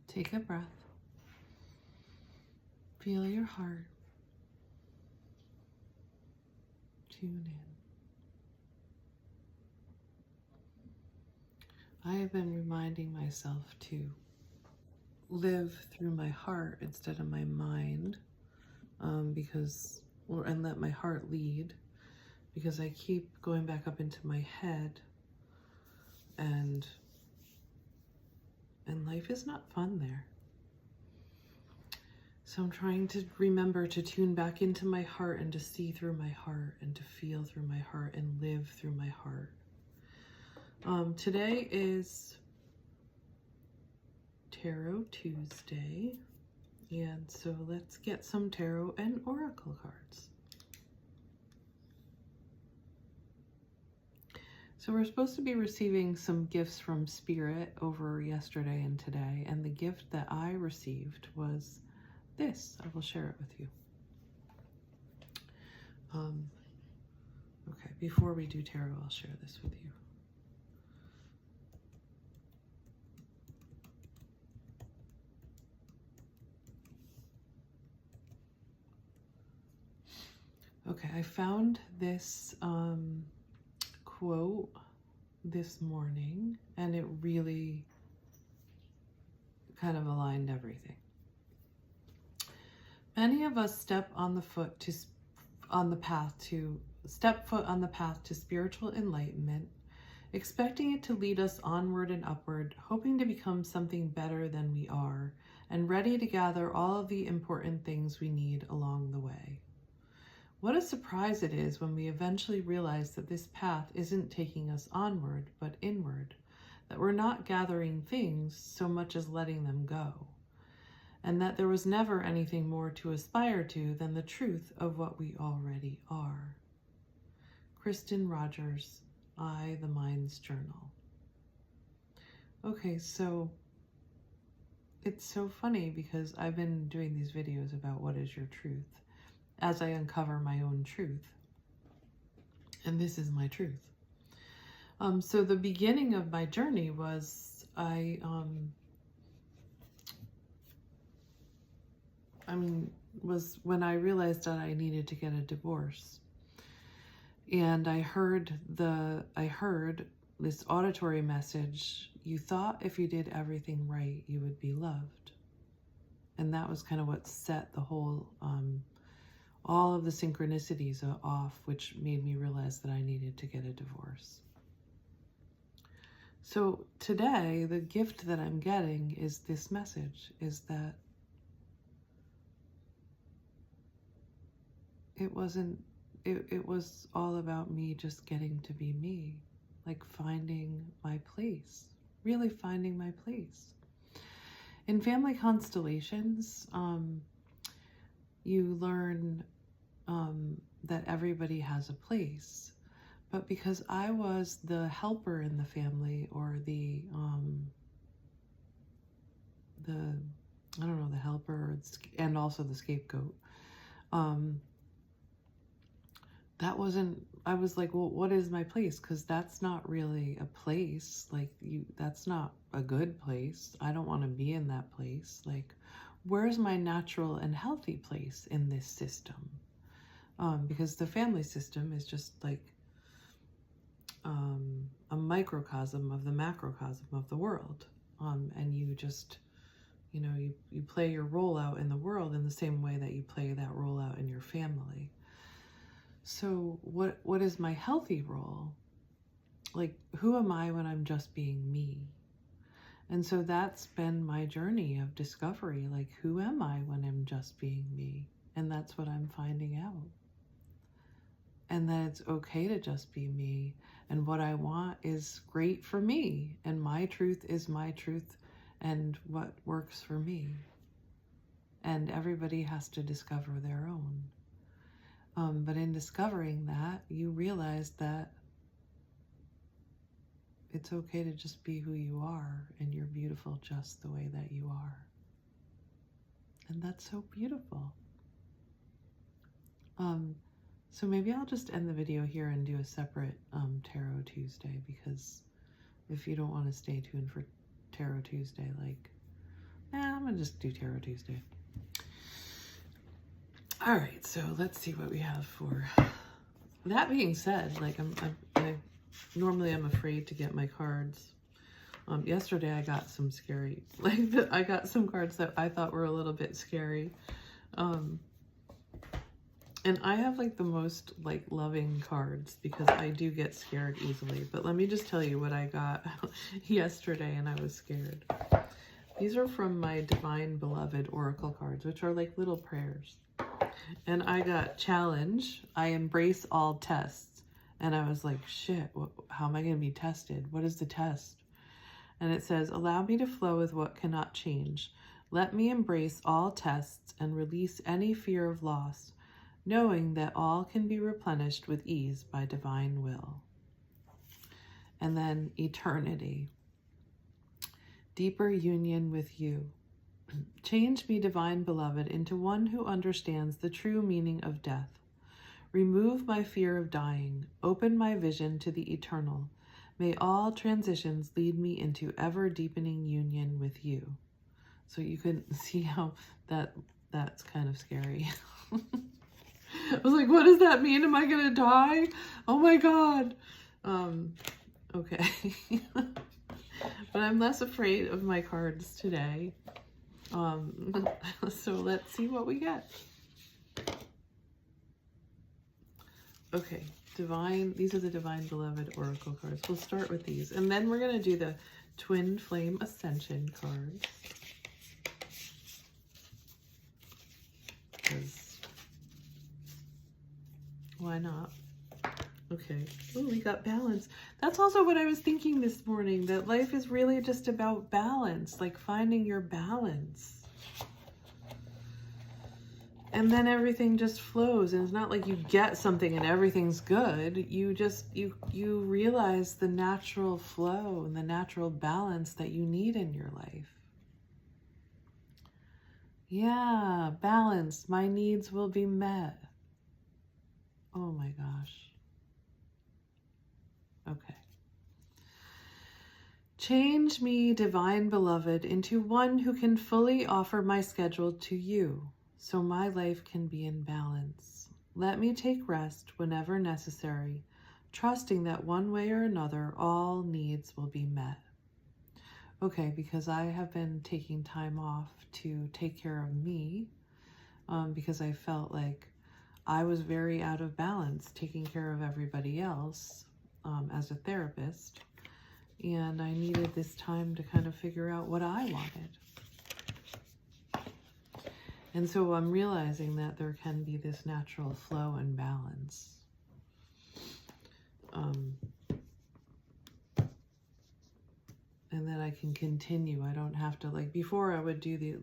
Take a breath. Feel your heart. Tune in. I have been reminding myself to live through my heart instead of my mind, and let my heart lead, because I keep going back up into my head, and life is not fun there. So I'm trying to remember to tune back into my heart and to see through my heart and to feel through my heart and live through my heart. Today is Tarot Tuesday, and so let's get some tarot and oracle cards. So we're supposed to be receiving some gifts from Spirit over yesterday and today, and the gift that I received was this. I will share it with you. Okay, before we do tarot, I'll share this with you. Okay, I found this quote this morning, and it really kind of aligned everything. Many of us step foot on the path to spiritual enlightenment, expecting it to lead us onward and upward, hoping to become something better than we are, and ready to gather all of the important things we need along the way. What a surprise it is when we eventually realize that this path isn't taking us onward, but inward, that we're not gathering things so much as letting them go, and that there was never anything more to aspire to than the truth of what we already are. Kristen Rogers, I, the Mind's Journal. Okay, so it's so funny because I've been doing these videos about what is your truth as I uncover my own truth. And this is my truth. So the beginning of my journey was was when I realized that I needed to get a divorce. And I heard this auditory message: you thought if you did everything right, you would be loved. And that was kind of what set the whole, all of the synchronicities off, which made me realize that I needed to get a divorce. So today, the gift that I'm getting is this message, is that it was all about me just getting to be me, like finding my place, really finding my place. In family constellations, you learn that everybody has a place, but because I was the helper in the family, or the helper and also the scapegoat, I was like, well, what is my place? Because that's not really a place. Like, that's not a good place. I don't want to be in that place. Like, where's my natural and healthy place in this system? Because the family system is just like a microcosm of the macrocosm of the world. And you just, you play your role out in the world in the same way that you play that role out in your family. So what is my healthy role? Like, who am I when I'm just being me? And so that's been my journey of discovery. Like, who am I when I'm just being me? And that's what I'm finding out. And that it's okay to just be me. And what I want is great for me. And my truth is my truth and what works for me. And everybody has to discover their own. But in discovering that, you realize that it's okay to just be who you are, and you're beautiful just the way that you are. And that's so beautiful. So maybe I'll just end the video here and do a separate Tarot Tuesday, because if you don't want to stay tuned for Tarot Tuesday, like, I'm gonna just do Tarot Tuesday. All right, so let's see what we have for. That being said, like normally I'm afraid to get my cards. Yesterday I got some scary, I got some cards that I thought were a little bit scary. And I have like the most like loving cards because I do get scared easily. But let me just tell you what I got yesterday and I was scared. These are from my Divine Beloved Oracle cards, which are like little prayers. And I got challenge. I embrace all tests. And I was like, shit, how am I going to be tested? What is the test? And it says, allow me to flow with what cannot change. Let me embrace all tests and release any fear of loss, knowing that all can be replenished with ease by divine will. And then eternity. Deeper union with you. Change me, Divine Beloved, into one who understands the true meaning of death. Remove my fear of dying. Open my vision to the eternal. May all transitions lead me into ever-deepening union with you. So you can see how that's kind of scary. I was like, what does that mean? Am I going to die? Oh my God. Okay. But I'm less afraid of my cards today. So let's see what we get. Okay, these are the Divine Beloved Oracle cards. We'll start with these. And then we're going to do the Twin Flame Ascension cards. Because why not? Okay. Oh, we got balance. That's also what I was thinking this morning, that life is really just about balance, like finding your balance. And then everything just flows, and it's not like you get something and everything's good. You just, you realize the natural flow and the natural balance that you need in your life. Yeah, balance. My needs will be met. Oh my gosh. Okay. Change me, Divine Beloved, into one who can fully offer my schedule to you, so my life can be in balance. Let me take rest whenever necessary, trusting that one way or another, all needs will be met. Okay, because I have been taking time off to take care of me, because I felt like I was very out of balance taking care of everybody else as a therapist, and I needed this time to kind of figure out what I wanted. And so I'm realizing that there can be this natural flow and balance. And then I can continue. I don't have to, like before I would do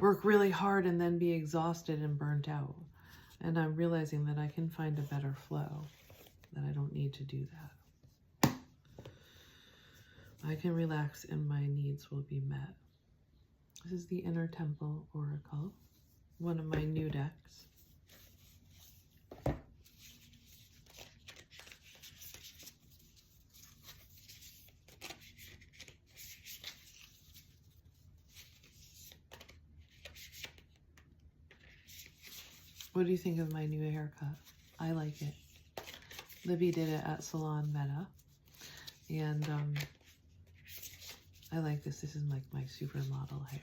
work really hard and then be exhausted and burnt out. And I'm realizing that I can find a better flow, that I don't need to do that. I can relax and my needs will be met. This is the Inner Temple Oracle, one of my new decks. What do you think of my new haircut? I like it. Libby did it at Salon Meta. And I like this. This is like my supermodel hair.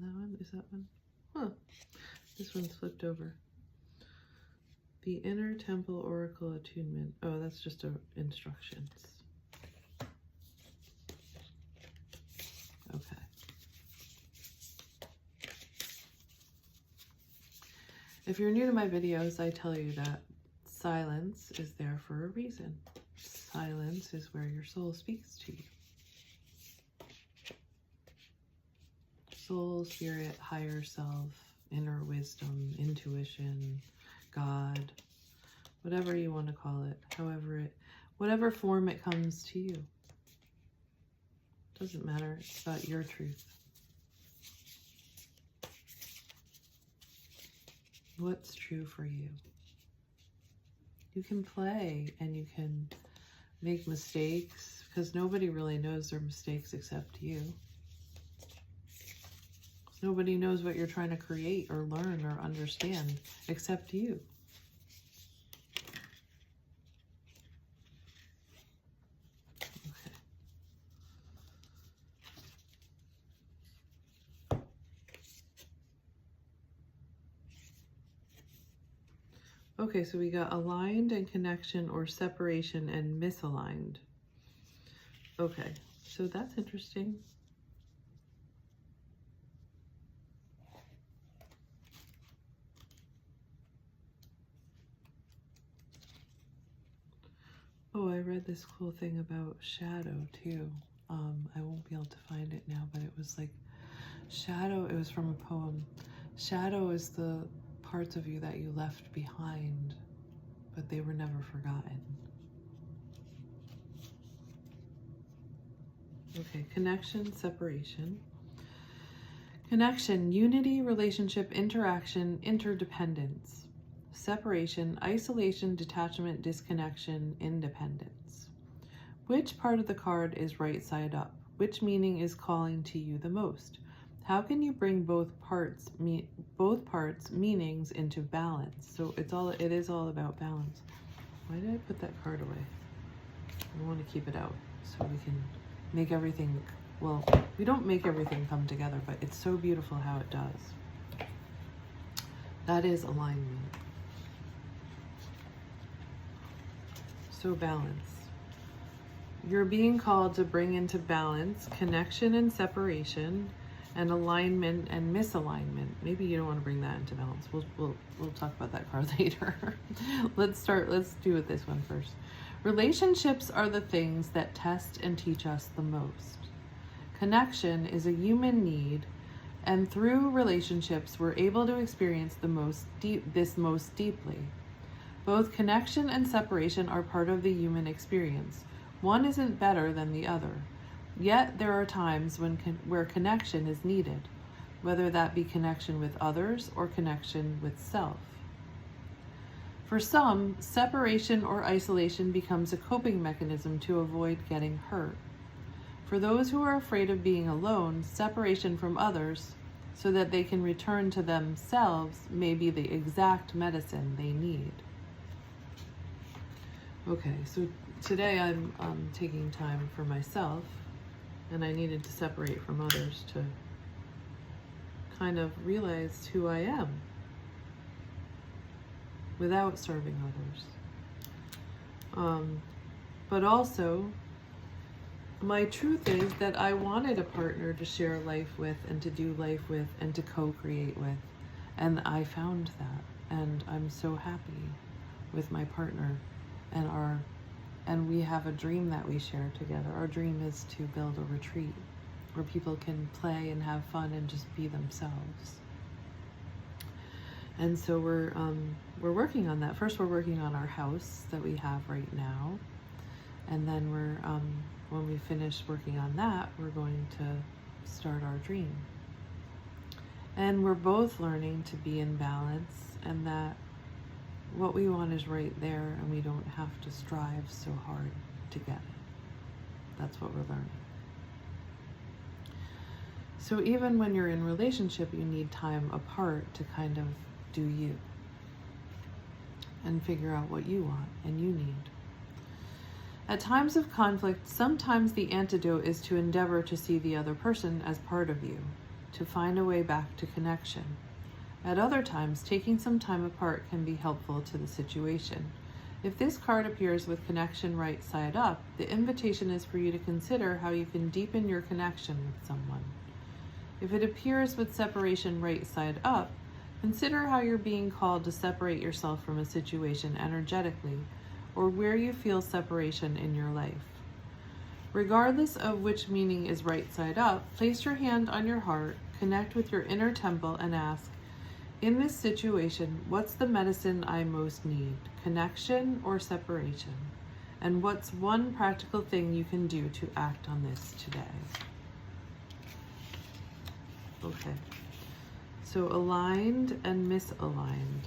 That one? Is that one? Huh. This one's flipped over. The Inner Temple Oracle Attunement. Oh, that's just instructions. Okay. If you're new to my videos, I tell you that silence is there for a reason. Silence is where your soul speaks to you. Soul, spirit, higher self, inner wisdom, intuition, God, whatever you want to call it, whatever form it comes to you. Doesn't matter. It's about your truth. What's true for you? You can play and you can make mistakes because nobody really knows their mistakes except you. Nobody knows what you're trying to create or learn or understand except you. Okay, so we got aligned and connection or separation and misaligned. Okay, so that's interesting. Oh, I read this cool thing about shadow too. I won't be able to find it now, but it was like shadow, it was from a poem. Shadow is the parts of you that you left behind, but they were never forgotten. Okay, connection, separation. Connection, unity, relationship, interaction, interdependence. Separation, isolation, detachment, disconnection, independence. Which part of the card is right side up? Which meaning is calling to you the most? How can you bring both parts meanings into balance? So it is all about balance. Why did I put that card away? I want to keep it out so we can make everything, well, we don't make everything come together, but it's so beautiful how it does. That is alignment. So balance. You're being called to bring into balance connection and separation, and alignment and misalignment. Maybe you don't want to bring that into balance. We'll talk about that card later. Let's do it this one first. Relationships are the things that test and teach us the most. Connection is a human need, and through relationships we're able to experience most deeply. Both connection and separation are part of the human experience. One isn't better than the other. Yet there are times where connection is needed, whether that be connection with others or connection with self. For some, separation or isolation becomes a coping mechanism to avoid getting hurt. For those who are afraid of being alone, separation from others so that they can return to themselves may be the exact medicine they need. Okay, so today I'm taking time for myself, and I needed to separate from others to kind of realize who I am without serving others. But also, my truth is that I wanted a partner to share life with and to do life with and to co-create with. And I found that. And I'm so happy with my partner and we have a dream that we share together. Our dream is to build a retreat where people can play and have fun and just be themselves. And so we're working on that. First, we're working on our house that we have right now, and then when we finish working on that, we're going to start our dream. And we're both learning to be in balance, and that what we want is right there, and we don't have to strive so hard to get it. That's what we're learning. So even when you're in relationship, you need time apart to kind of do you and figure out what you want and you need. At times of conflict, sometimes the antidote is to endeavor to see the other person as part of you, to find a way back to connection. At other times, taking some time apart can be helpful to the situation. If this card appears with connection right side up, the invitation is for you to consider how you can deepen your connection with someone. If it appears with separation right side up, consider how you're being called to separate yourself from a situation energetically, or where you feel separation in your life. Regardless of which meaning is right side up, place your hand on your heart, connect with your inner temple, and ask, In this situation, what's the medicine I most need? Connection or separation? And what's one practical thing you can do to act on this today? Okay. So aligned and misaligned.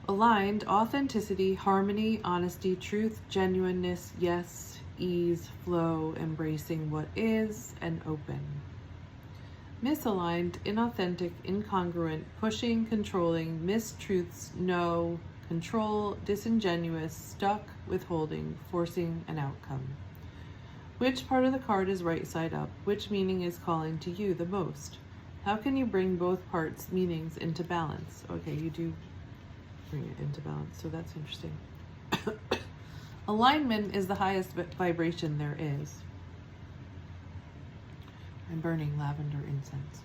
Aligned, authenticity, harmony, honesty, truth, genuineness, yes, ease, flow, embracing what is, and open. Misaligned, inauthentic, incongruent, pushing, controlling, mistruths, no, control, disingenuous, stuck, withholding, forcing an outcome. Which part of the card is right side up? Which meaning is calling to you the most? How can you bring both parts' meanings into balance? Okay, you do bring it into balance, so that's interesting. Alignment is the highest vibration there is. I'm burning lavender incense.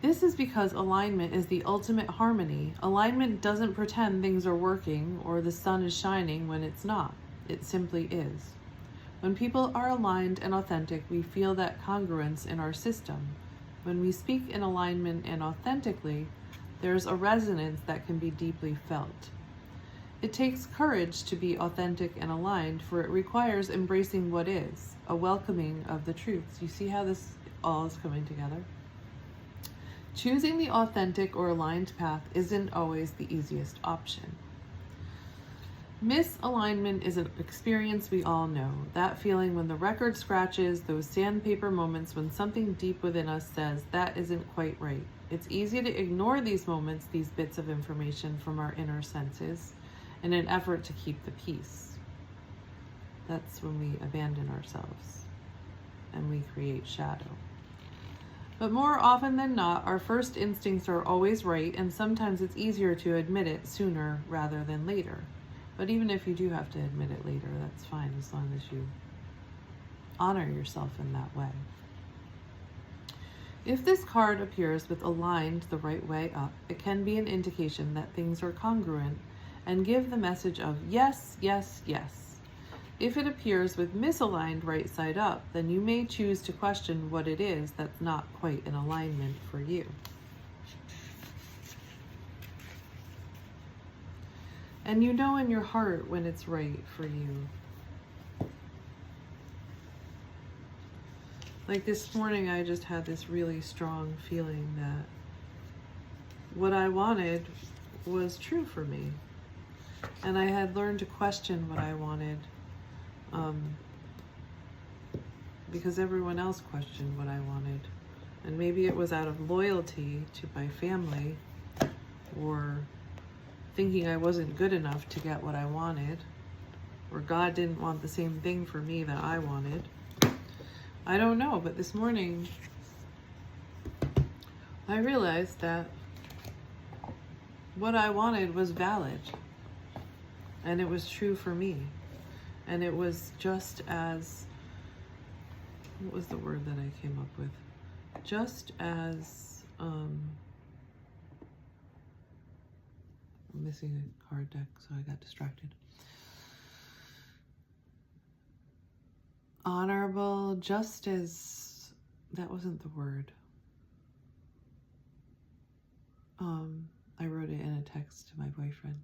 This is because alignment is the ultimate harmony. Alignment doesn't pretend things are working or the sun is shining when it's not. It simply is. When people are aligned and authentic, we feel that congruence in our system. When we speak in alignment and authentically, there's a resonance that can be deeply felt. It takes courage to be authentic and aligned, for it requires embracing what is, a welcoming of the truths. You see how this all is coming together? Choosing the authentic or aligned path isn't always the easiest option. Misalignment is an experience we all know. That feeling when the record scratches, those sandpaper moments when something deep within us says, that isn't quite right. It's easy to ignore these moments, these bits of information from our inner senses, in an effort to keep the peace. That's when we abandon ourselves and we create shadow. But more often than not, our first instincts are always right, and sometimes it's easier to admit it sooner rather than later. But even if you do have to admit it later, that's fine, as long as you honor yourself in that way. If this card appears with aligned the right way up, it can be an indication that things are congruent and give the message of yes, yes, yes. If it appears with misaligned right side up, then you may choose to question what it is that's not quite in alignment for you. And you know in your heart when it's right for you. Like this morning, I just had this really strong feeling that what I wanted was true for me. And I had learned to question what I wanted because everyone else questioned what I wanted. And maybe it was out of loyalty to my family or thinking I wasn't good enough to get what I wanted, or God didn't want the same thing for me that I wanted. I don't know, but this morning I realized that what I wanted was valid and it was true for me. And it was just as, what was the word that I came up with? Just as, I'm missing a card deck, so I got distracted. Honorable, just as, that wasn't the word. I wrote it in a text to my boyfriend.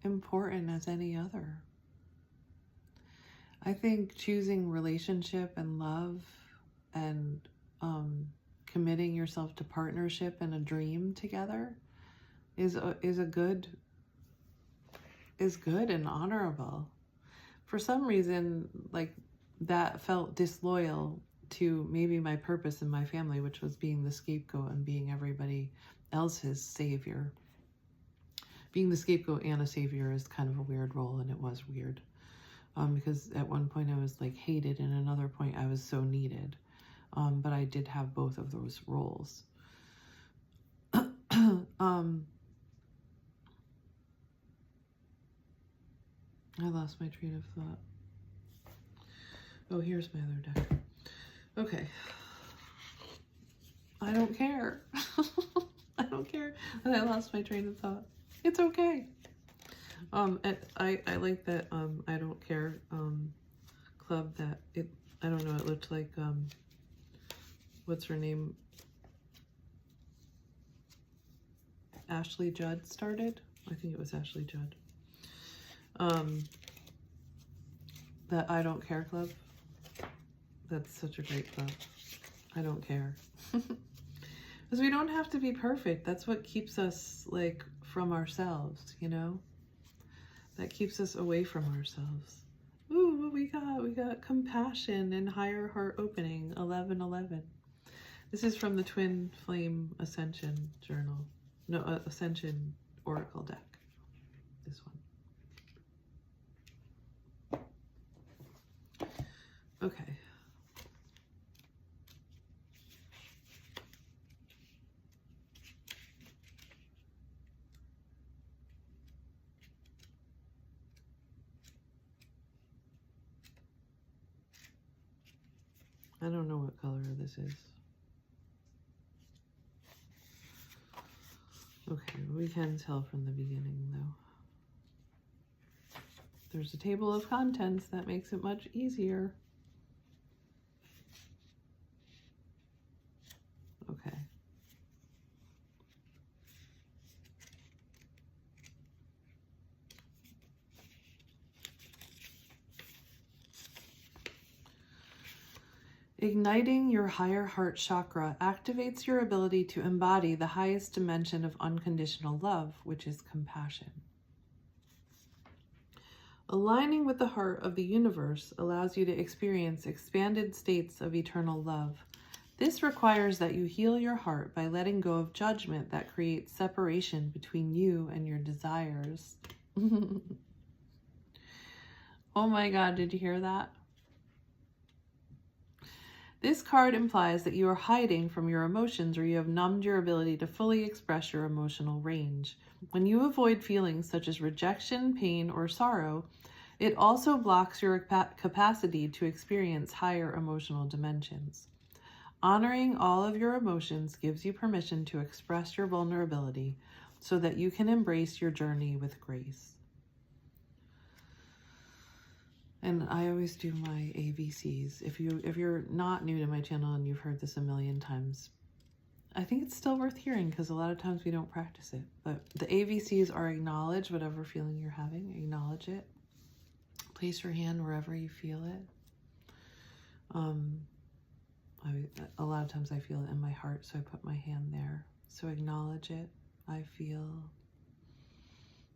Important as any other. I think choosing relationship and love and committing yourself to partnership and a dream together is good and honorable. For some reason, like, that felt disloyal to maybe my purpose in my family, which was being the scapegoat and being everybody else's savior. Being the scapegoat and a savior is kind of a weird role, and it was weird. Because at one point I was like hated, and another point I was so needed. But I did have both of those roles. I lost my train of thought. Oh, here's my other deck. Okay. I don't care. I don't care that I lost my train of thought. It's okay. I like that I don't care club that I don't know, it looked like, what's her name? Ashley Judd started. I think it was Ashley Judd. That I Don't Care Club. That's such a great club. I don't care. Because we don't have to be perfect. That's what keeps us, like, from ourselves, you know? That keeps us away from ourselves. Ooh, what we got? We got compassion and higher heart opening, 1111. This is from the Twin Flame Ascension Journal. No, Ascension Oracle deck. This one. Okay. I don't know what color this is. Okay, we can tell from the beginning though. There's a table of contents that makes it much easier. Okay. Igniting your higher heart chakra activates your ability to embody the highest dimension of unconditional love, which is compassion. Aligning with the heart of the universe allows you to experience expanded states of eternal love. This requires that you heal your heart by letting go of judgment that creates separation between you and your desires. Oh my God, did you hear that? This card implies that you are hiding from your emotions or you have numbed your ability to fully express your emotional range. When you avoid feelings such as rejection, pain, or sorrow, it also blocks your capacity to experience higher emotional dimensions. Honoring all of your emotions gives you permission to express your vulnerability so that you can embrace your journey with grace. And I always do my ABCs. If you're not new to my channel and you've heard this a million times, I think it's still worth hearing because a lot of times we don't practice it. But the ABCs are acknowledge whatever feeling you're having, acknowledge it. Place your hand wherever you feel it. A lot of times I feel it in my heart, so I put my hand there. So acknowledge it. I feel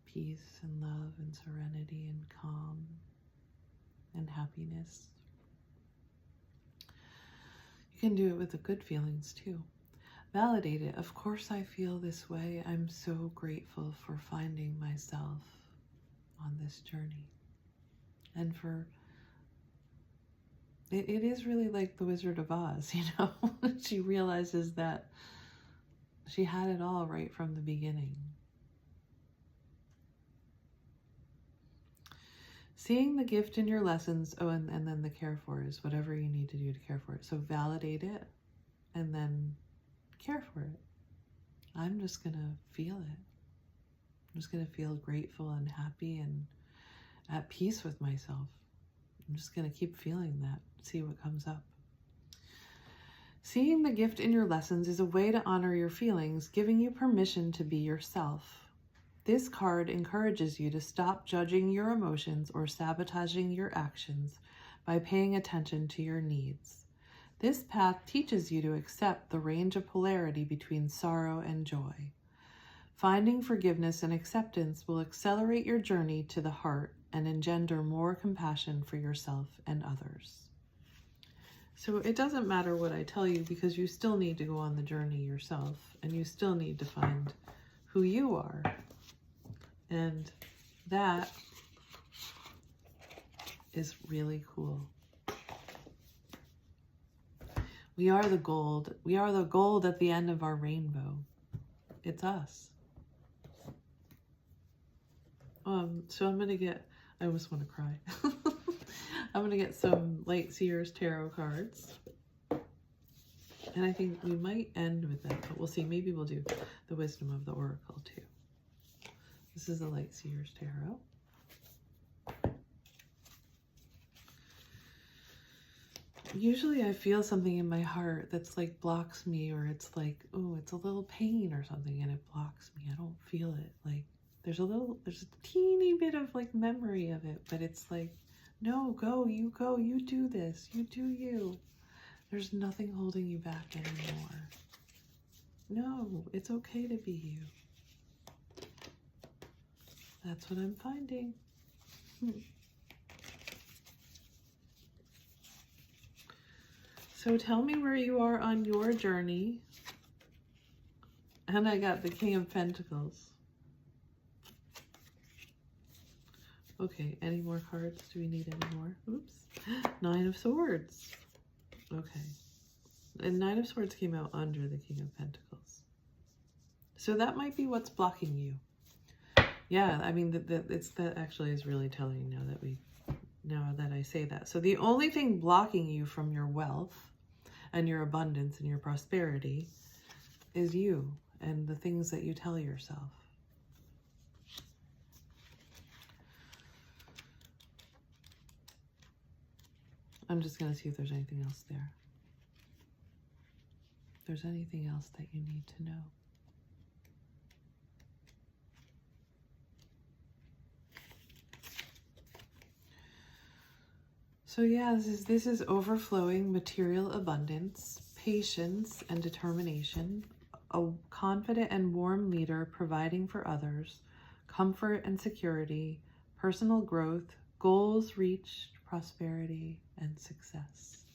peace and love and serenity and calm and happiness. You can do it with the good feelings too. Validate it. Of course I feel this way. I'm so grateful for finding myself on this journey. And for, it is really like the Wizard of Oz, you know? She realizes that she had it all right from the beginning. Seeing the gift in your lessons, and then the care for is whatever you need to do to care for it. So validate it and then care for it. I'm just going to feel it. I'm just going to feel grateful and happy and at peace with myself. I'm just going to keep feeling that, see what comes up. Seeing the gift in your lessons is a way to honor your feelings, giving you permission to be yourself. This card encourages you to stop judging your emotions or sabotaging your actions by paying attention to your needs. This path teaches you to accept the range of polarity between sorrow and joy. Finding forgiveness and acceptance will accelerate your journey to the heart and engender more compassion for yourself and others. So it doesn't matter what I tell you because you still need to go on the journey yourself and you still need to find who you are. And that is really cool. We are the gold. We are the gold at the end of our rainbow. It's us. So I'm going to get, I almost want to cry. I'm going to get some Light Seers Tarot cards. And I think we might end with that, but we'll see. Maybe we'll do the Wisdom of the Oracle too. This is the Light Seers Tarot. Usually I feel something in my heart that's like blocks me, or it's like, oh, it's a little pain or something and it blocks me. I don't feel it. Like there's a teeny bit of like memory of it, but it's like, no, go, you do this, you do you. There's nothing holding you back anymore. No, it's okay to be you. That's what I'm finding. So tell me where you are on your journey. And I got the King of Pentacles. Okay, any more cards? Do we need any more? Oops. Nine of Swords. Okay. And Nine of Swords came out under the King of Pentacles. So that might be what's blocking you. Yeah, I mean, that actually is really telling now that I say that. So the only thing blocking you from your wealth and your abundance and your prosperity is you and the things that you tell yourself. I'm just going to see if there's anything else there. If there's anything else that you need to know. So yeah, this is overflowing material abundance, patience and determination, a confident and warm leader providing for others, comfort and security, personal growth, goals reached, prosperity and success.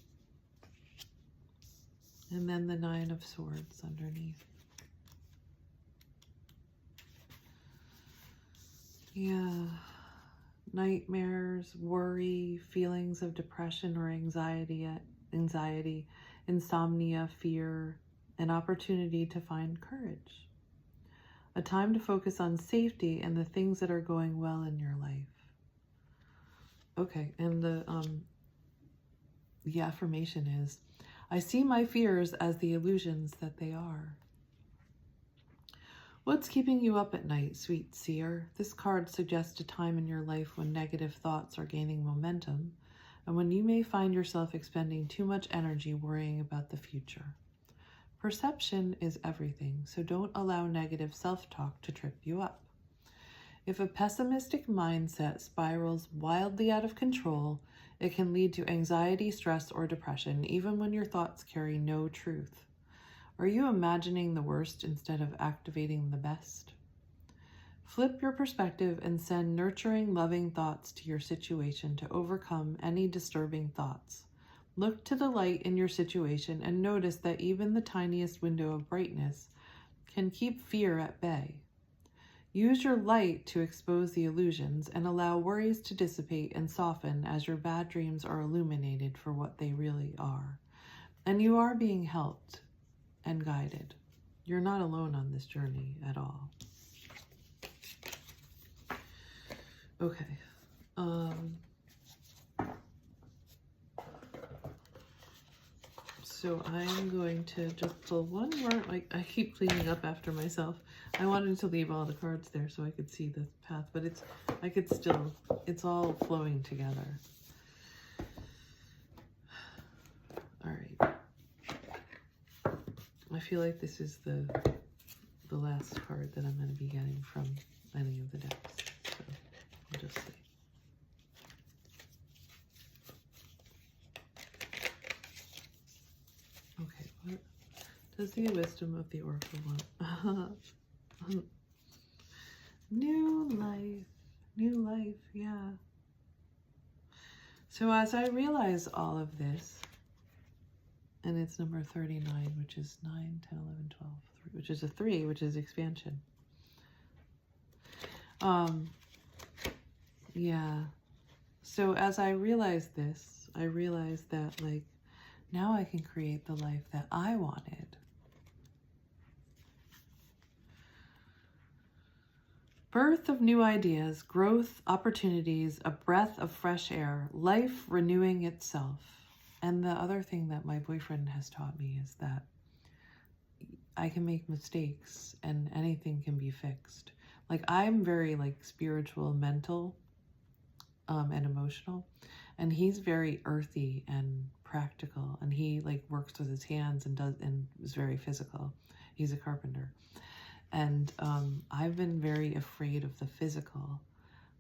And then the Nine of Swords underneath. Yeah. Nightmares, worry, feelings of depression or anxiety, insomnia, fear, an opportunity to find courage. A time to focus on safety and the things that are going well in your life. Okay, and the affirmation is, I see my fears as the illusions that they are. What's keeping you up at night, sweet seer? This card suggests a time in your life when negative thoughts are gaining momentum and when you may find yourself expending too much energy worrying about the future. Perception is everything, so don't allow negative self-talk to trip you up. If a pessimistic mindset spirals wildly out of control, it can lead to anxiety, stress, or depression, even when your thoughts carry no truth. Are you imagining the worst instead of activating the best? Flip your perspective and send nurturing, loving thoughts to your situation to overcome any disturbing thoughts. Look to the light in your situation and notice that even the tiniest window of brightness can keep fear at bay. Use your light to expose the illusions and allow worries to dissipate and soften as your bad dreams are illuminated for what they really are. And you are being helped and guided. You're not alone on this journey at all. Okay. So I'm going to just pull one more. Like, I keep cleaning up after myself. I wanted to leave all the cards there so I could see the path, but it's all flowing together. All right. I feel like this is the last card that I'm going to be getting from any of the decks. So we'll just see. Okay, what does the wisdom of the Oracle want? New life, yeah. So as I realize all of this, and it's number 39, which is 9, 10, 11, 12, 3, which is a 3, which is expansion. Yeah. So as I realize this, I realize that, like, now I can create the life that I wanted. Birth of new ideas, growth, opportunities, a breath of fresh air, life renewing itself. And the other thing that my boyfriend has taught me is that I can make mistakes and anything can be fixed. Like, I'm very like spiritual, mental, and emotional, and he's very earthy and practical, and he like works with his hands and is very physical. He's a carpenter. And I've been very afraid of the physical,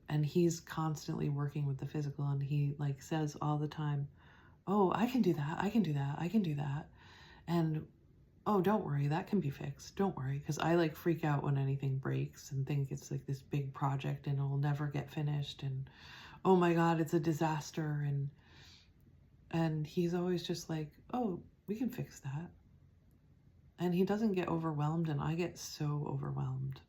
and he's constantly working with the physical, and he like says all the time, oh, I can do that, I can do that, I can do that. And oh, don't worry, that can be fixed. Don't worry. Because I like freak out when anything breaks and think it's like this big project and it'll never get finished. And oh my God, it's a disaster. And he's always just like, oh, we can fix that. And he doesn't get overwhelmed, and I get so overwhelmed.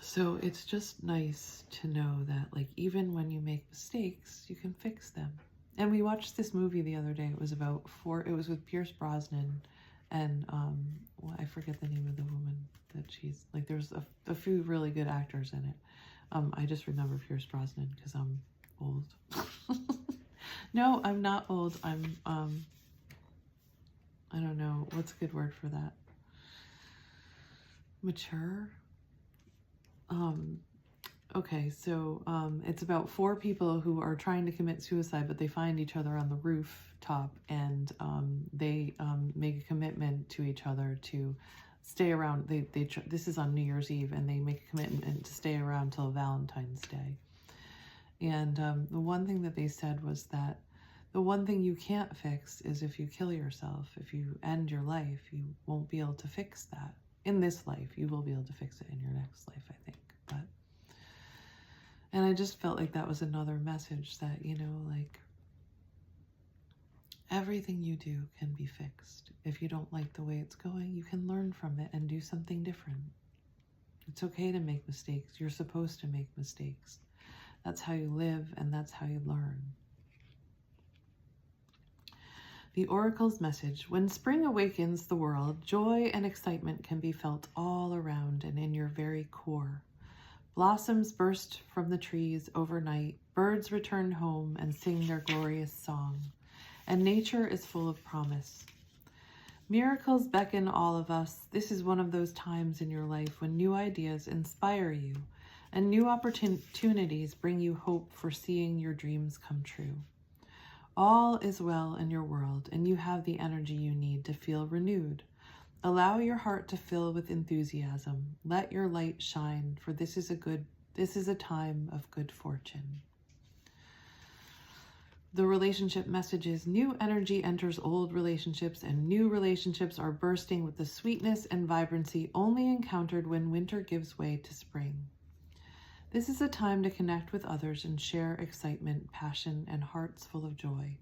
So it's just nice to know that like even when you make mistakes, you can fix them. And we watched this movie the other day. It was it was with Pierce Brosnan and well, I forget the name of the woman that she's like, there's a few really good actors in it. I just remember Pierce Brosnan because I'm old. No, I'm not old. I'm I don't know, what's a good word for that? Mature? Okay, so it's about 4 people who are trying to commit suicide, but they find each other on the rooftop, and they make a commitment to each other to stay around. This is on New Year's Eve, and they make a commitment to stay around till Valentine's Day. And the one thing that they said was that the one thing you can't fix is if you kill yourself. If you end your life, you won't be able to fix that. In this life, you will be able to fix it in your next life, I think. And I just felt like that was another message that, you know, like everything you do can be fixed. If you don't like the way it's going, you can learn from it and do something different. It's okay to make mistakes. You're supposed to make mistakes. That's how you live, and that's how you learn. The Oracle's message: when spring awakens the world, joy and excitement can be felt all around and in your very core. Blossoms burst from the trees overnight, birds return home and sing their glorious song, and nature is full of promise. Miracles beckon all of us. This is one of those times in your life when new ideas inspire you, and new opportunities bring you hope for seeing your dreams come true. All is well in your world, and you have the energy you need to feel renewed. Allow your heart to fill with enthusiasm. Let your light shine, for this is a time of good fortune. The relationship message is: new energy enters old relationships, and new relationships are bursting with the sweetness and vibrancy only encountered when winter gives way to spring. This is a time to connect with others and share excitement, passion, and hearts full of joy.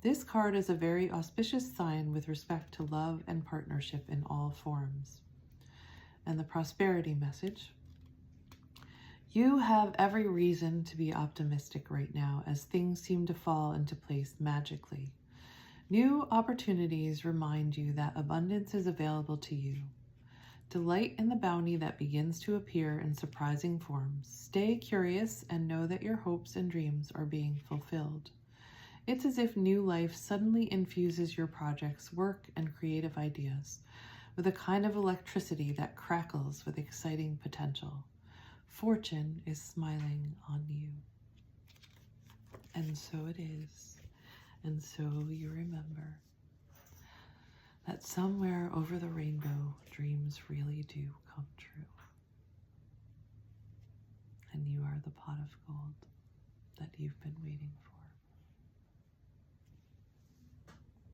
This card is a very auspicious sign with respect to love and partnership in all forms. And the prosperity message: you have every reason to be optimistic right now as things seem to fall into place magically. New opportunities remind you that abundance is available to you. Delight in the bounty that begins to appear in surprising forms. Stay curious and know that your hopes and dreams are being fulfilled. It's as if new life suddenly infuses your projects, work, and creative ideas with a kind of electricity that crackles with exciting potential. Fortune is smiling on you. And so it is. And so you remember that somewhere over the rainbow, dreams really do come true. And you are the pot of gold that you've been waiting for.